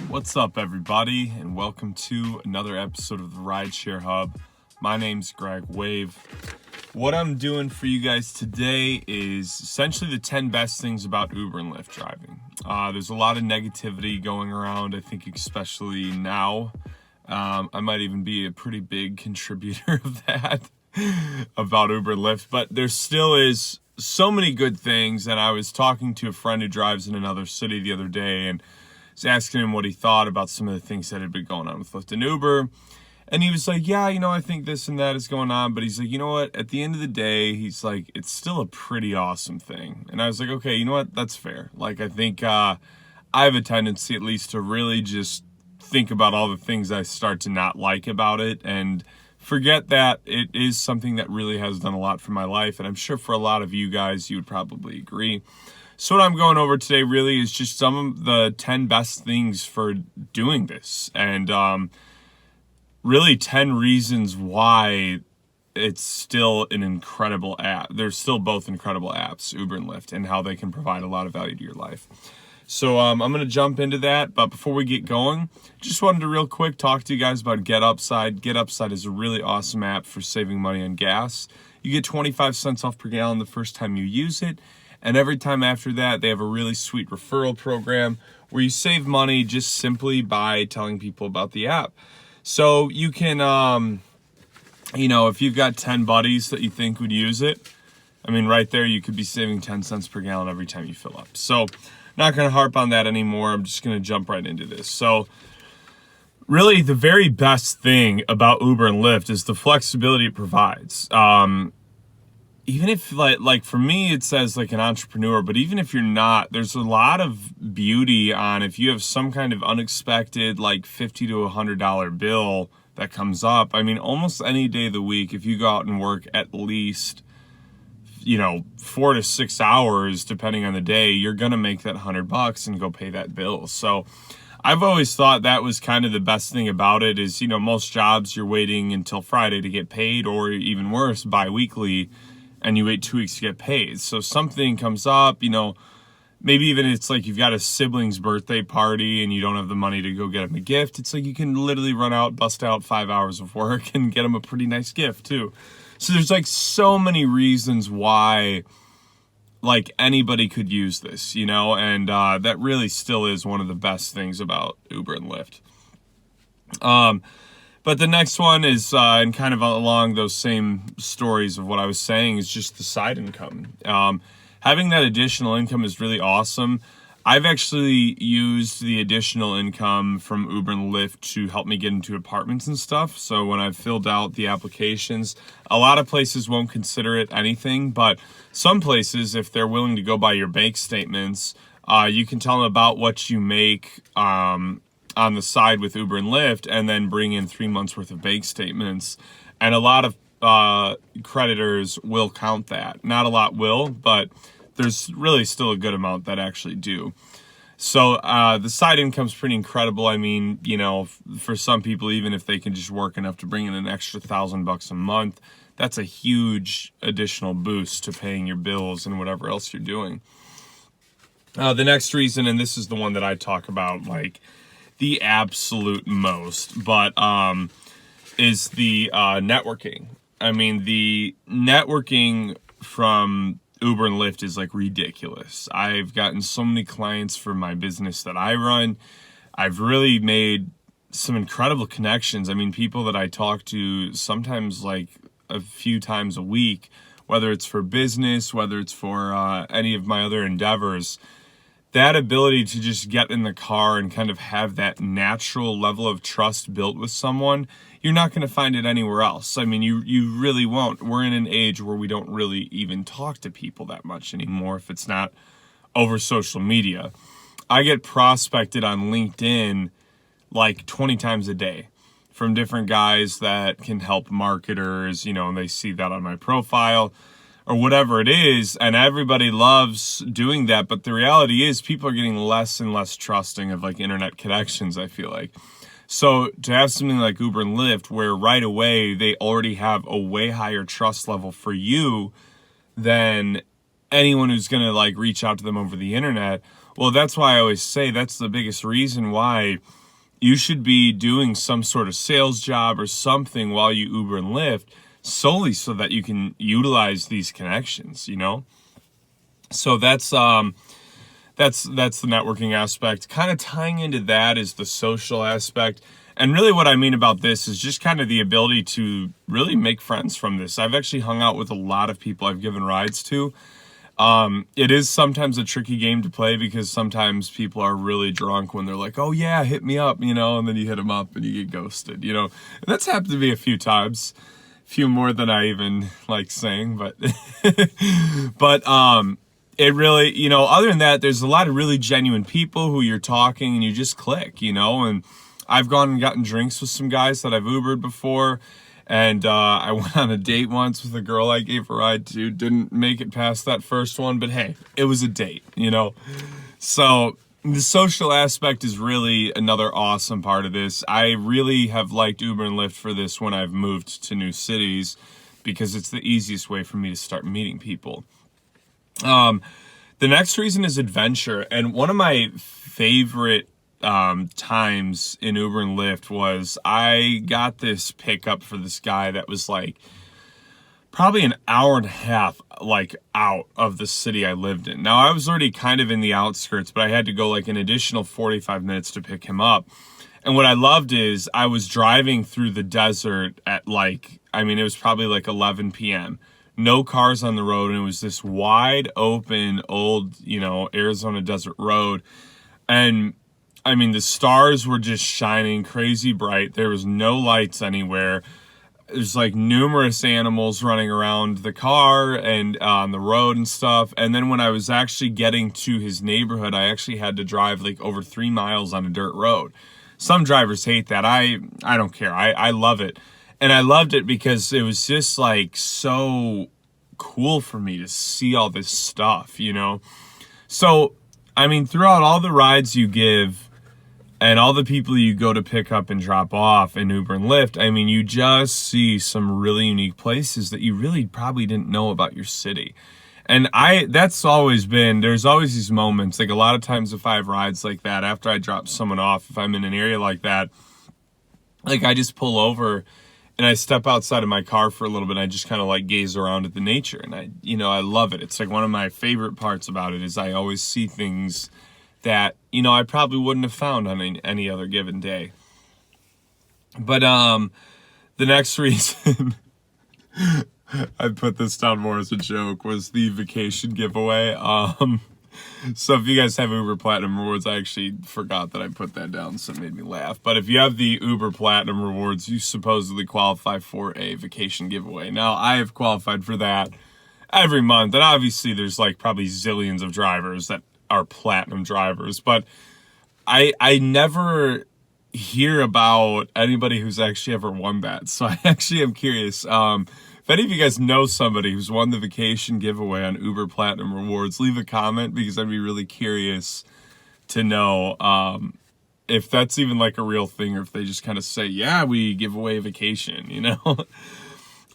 What's up, everybody, and welcome to another episode of the Rideshare Hub. My name's Greg Wave. What I'm doing for you guys today is essentially the 10 best things about Uber and Lyft driving. There's a lot of negativity going around, I think especially now. I might even be a pretty big contributor of that about Uber and Lyft, but there still is so many good things. And I was talking to a friend who drives in another city the other day and was asking him what he thought about some of the things that had been going on with Lyft and Uber. And he was like, yeah, I think this and that is going on. But he's like, you know what? At the end of the day, he's like, it's still a pretty awesome thing. And I was like, okay, you know what? That's fair. Like, I think I have a tendency at least to really just think about all the things I start to not like about it and forget that it is something that really has done a lot for my life. And I'm sure for a lot of you guys, you would probably agree. So what I'm going over today really is just some of the 10 best things for doing this. And really 10 reasons why it's still an incredible app. They're still both incredible apps, Uber and Lyft, and how they can provide a lot of value to your life. So I'm going to jump into that, but before we get going, just wanted to real quick talk to you guys about Get Upside. Get Upside is a really awesome app for saving money on gas. You get 25 cents off per gallon the first time you use it, and every time after that, they have a really sweet referral program where you save money just simply by telling people about the app. So you can, if you've got 10 buddies that you think would use it, right there, you could be saving 10 cents per gallon every time you fill up. So not going to harp on that anymore. I'm just going to jump right into this. So really the very best thing about Uber and Lyft is the flexibility it provides. Even if like for me, it says like an entrepreneur, but even if you're not, there's a lot of beauty on if you have some kind of unexpected, like $50 to $100 bill that comes up. Almost any day of the week, if you go out and work at least 4 to 6 hours, depending on the day, you're going to make that $100 and go pay that bill. So I've always thought that was kind of the best thing about it is, most jobs you're waiting until Friday to get paid, or even worse, bi-weekly, and you wait 2 weeks to get paid. So something comes up, maybe even it's like you've got a sibling's birthday party and you don't have the money to go get them a gift. It's like you can literally run out, bust out 5 hours of work and get them a pretty nice gift too. So there's like so many reasons why like anybody could use this, and that really still is one of the best things about Uber and Lyft. But the next one is, and kind of along those same stories of what I was saying, is just the side income. Having that additional income is really awesome. I've actually used the additional income from Uber and Lyft to help me get into apartments and stuff. So when I've filled out the applications, a lot of places won't consider it anything, but some places, if they're willing to go by your bank statements, you can tell them about what you make on the side with Uber and Lyft, and then bring in 3 months worth of bank statements. And a lot of creditors will count that. Not a lot will, but there's really still a good amount that actually do. So the side income's pretty incredible. For some people, even if they can just work enough to bring in an extra $1,000 a month, that's a huge additional boost to paying your bills and whatever else you're doing. The next reason, and this is the one that I talk about like the absolute most, but is the networking. The networking from Uber and Lyft is like ridiculous. I've gotten so many clients for my business that I run. I've really made some incredible connections. People that I talk to sometimes like a few times a week, whether it's for business, whether it's for any of my other endeavors. That ability to just get in the car and kind of have that natural level of trust built with someone, you're not going to find it anywhere else. You really won't. We're in an age where we don't really even talk to people that much anymore if it's not over social media. I get prospected on LinkedIn like 20 times a day from different guys that can help marketers, and they see that on my profile or whatever it is, and everybody loves doing that. But the reality is people are getting less and less trusting of like internet connections, I feel like. So to have something like Uber and Lyft where right away they already have a way higher trust level for you than anyone who's going to like reach out to them over the internet. Well, that's why I always say that's the biggest reason why you should be doing some sort of sales job or something while you Uber and Lyft, solely so that you can utilize these connections, you know? So that's the networking aspect. Kind of tying into that is the social aspect. And really what I mean about this is just kind of the ability to really make friends from this. I've actually hung out with a lot of people I've given rides to. It is sometimes a tricky game to play because sometimes people are really drunk when they're like, oh yeah, hit me up, you know, and then you hit them up and you get ghosted, you know. And that's happened to me a few times, a few more than I even like saying, but, it really, you know, other than that, there's a lot of really genuine people who you're talking and you just click, you know, and I've gone and gotten drinks with some guys that I've Ubered before. And I went on a date once with a girl I gave a ride to. Didn't make it past that first one, but hey, it was a date, you know? So the social aspect is really another awesome part of this. I really have liked Uber and Lyft for this when I've moved to new cities because it's the easiest way for me to start meeting people. The next reason is adventure. And one of my favorite times in Uber and Lyft was I got this pickup for this guy that was like probably an hour and a half like out of the city I lived in. Now I was already kind of in the outskirts, but I had to go like an additional 45 minutes to pick him up. And what I loved is I was driving through the desert at like, I mean, it was probably like 11 p.m. No cars on the road, and it was this wide open old, you know, Arizona desert road. And I mean, the stars were just shining crazy bright. There was no lights anywhere. There's like numerous animals running around the car and on the road and stuff. And then when I was actually getting to his neighborhood, I actually had to drive like over 3 miles on a dirt road. Some drivers hate that. I don't care. I love it. And I loved it because it was just like so cool for me to see all this stuff, you know? So, I mean, throughout all the rides you give, and all the people you go to pick up and drop off in Uber and Lyft, I mean, you just see some really unique places that you really probably didn't know about your city. And that's always been, there's always these moments, like a lot of times if I have rides like that, after I drop someone off, if I'm in an area like that, like I just pull over and I step outside of my car for a little bit and I just kind of like gaze around at the nature. And I love it. It's like one of my favorite parts about it is I always see things that, you know, I probably wouldn't have found on any other given day. But the next reason I put this down more as a joke was the vacation giveaway. So if you guys have Uber Platinum Rewards, I actually forgot that I put that down, so it made me laugh. But if you have the Uber Platinum Rewards, you supposedly qualify for a vacation giveaway. Now, I have qualified for that every month, and obviously there's like probably zillions of drivers that are platinum drivers, but I never hear about anybody who's actually ever won that. So I actually am curious. If any of you guys know somebody who's won the vacation giveaway on Uber Platinum Rewards, leave a comment because I'd be really curious to know if that's even like a real thing or if they just kind of say, yeah, we give away a vacation, you know?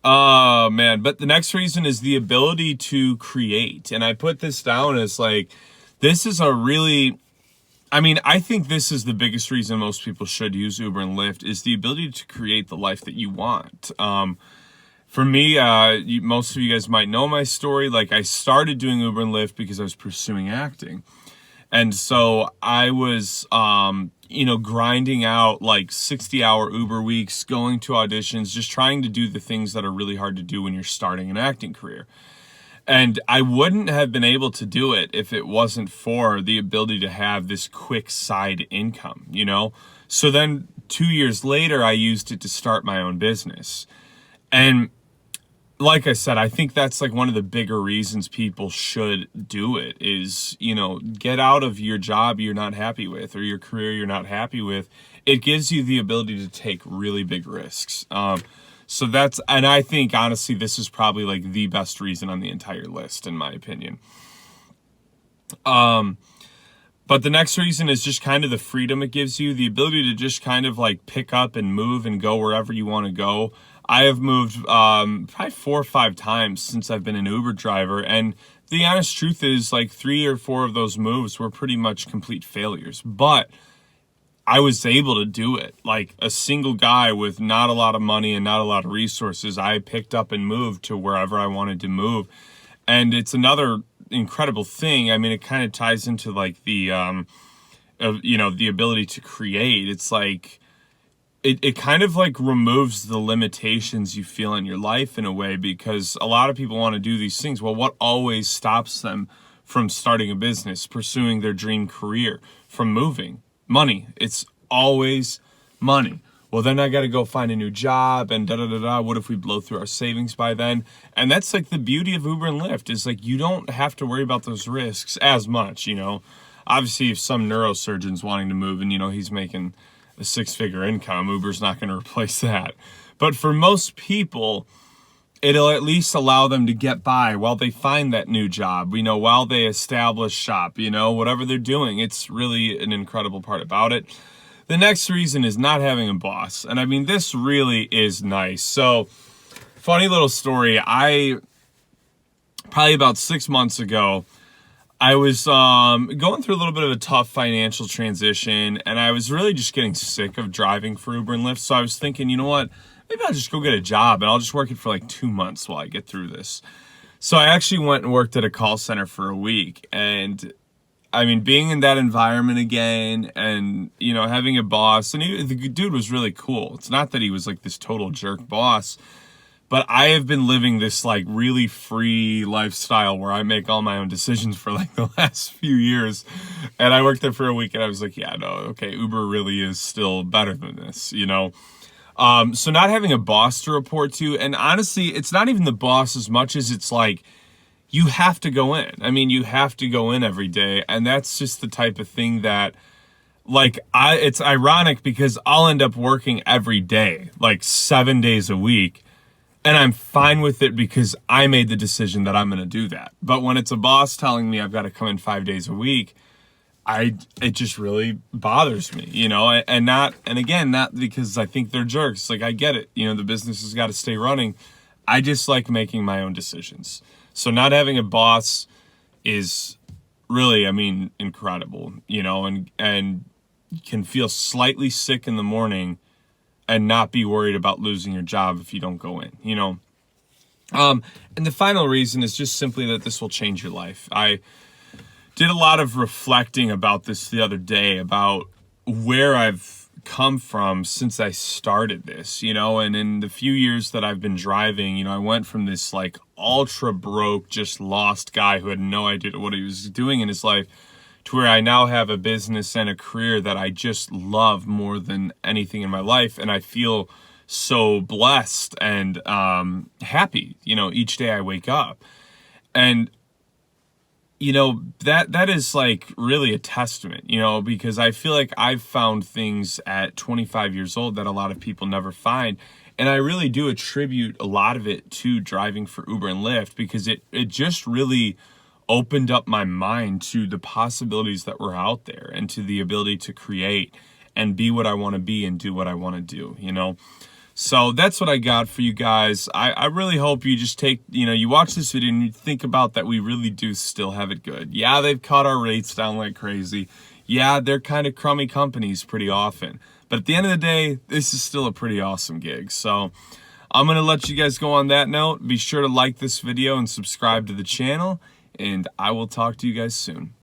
Oh, man. But the next reason is the ability to create. And I put this down as like, this is a really, I mean, I think this is the biggest reason most people should use Uber and Lyft is the ability to create the life that you want. For me, most of you guys might know my story. Like I started doing Uber and Lyft because I was pursuing acting. And so I was, grinding out like 60-hour Uber weeks, going to auditions, just trying to do the things that are really hard to do when you're starting an acting career. And I wouldn't have been able to do it if it wasn't for the ability to have this quick side income, you know? So then 2 years later, I used it to start my own business. And like I said, I think that's like one of the bigger reasons people should do it is, you know, get out of your job you're not happy with or your career you're not happy with. It gives you the ability to take really big risks. So and I think honestly, this is probably like the best reason on the entire list, in my opinion. But the next reason is just kind of the freedom it gives you, the ability to just kind of like pick up and move and go wherever you want to go. I have moved probably 4 or 5 times since I've been an Uber driver. And the honest truth is like 3 or 4 of those moves were pretty much complete failures. But I was able to do it. Like a single guy with not a lot of money and not a lot of resources, I picked up and moved to wherever I wanted to move. And it's another incredible thing. I mean, it kind of ties into like the, the ability to create. It's like, it kind of like removes the limitations you feel in your life in a way, because a lot of people want to do these things. Well, what always stops them from starting a business, pursuing their dream career, from moving? Money. It's always money. Well, then I got to go find a new job and da-da-da-da. What if we blow through our savings by then? And that's like the beauty of Uber and Lyft, is like you don't have to worry about those risks as much, Obviously, if some neurosurgeon's wanting to move and, he's making a 6-figure income, Uber's not going to replace that. But for most people, it'll at least allow them to get by while they find that new job, while they establish shop, whatever they're doing. It's really an incredible part about it. The next reason is not having a boss. And I mean, this really is nice. So, funny little story. Probably about 6 months ago, I was going through a little bit of a tough financial transition, and I was really just getting sick of driving for Uber and Lyft. So I was thinking, you know what? Maybe I'll just go get a job and I'll just work it for like 2 months while I get through this. So I actually went and worked at a call center for a week. And I mean, being in that environment again and, having a boss, and the dude was really cool. It's not that he was like this total jerk boss, but I have been living this like really free lifestyle where I make all my own decisions for like the last few years. And I worked there for a week and I was like, yeah, no, okay, Uber really is still better than this, So not having a boss to report to, and honestly, it's not even the boss as much as it's like, you have to go in. I mean, you have to go in every day. And that's just the type of thing that, like, it's ironic because I'll end up working every day, like 7 days a week. And I'm fine with it because I made the decision that I'm going to do that. But when it's a boss telling me I've got to come in 5 days a week, it just really bothers me, and again, not because I think they're jerks. Like, I get it. The business has got to stay running. I just like making my own decisions. So not having a boss is really, I mean, incredible, and can feel slightly sick in the morning and not be worried about losing your job if you don't go in, And the final reason is just simply that this will change your life. I did a lot of reflecting about this the other day, about where I've come from since I started this, and in the few years that I've been driving, I went from this like ultra broke, just lost guy who had no idea what he was doing in his life to where I now have a business and a career that I just love more than anything in my life. And I feel so blessed and happy, each day I wake up. And that is like really a testament, because I feel like I've found things at 25 years old that a lot of people never find. And I really do attribute a lot of it to driving for Uber and Lyft, because it just really opened up my mind to the possibilities that were out there and to the ability to create and be what I want to be and do what I want to do, So that's what I got for you guys. I really hope you just take, you watch this video and you think about that we really do still have it good. Yeah, they've cut our rates down like crazy. Yeah, they're kind of crummy companies pretty often. But at the end of the day, this is still a pretty awesome gig. So I'm going to let you guys go on that note. Be sure to like this video and subscribe to the channel. And I will talk to you guys soon.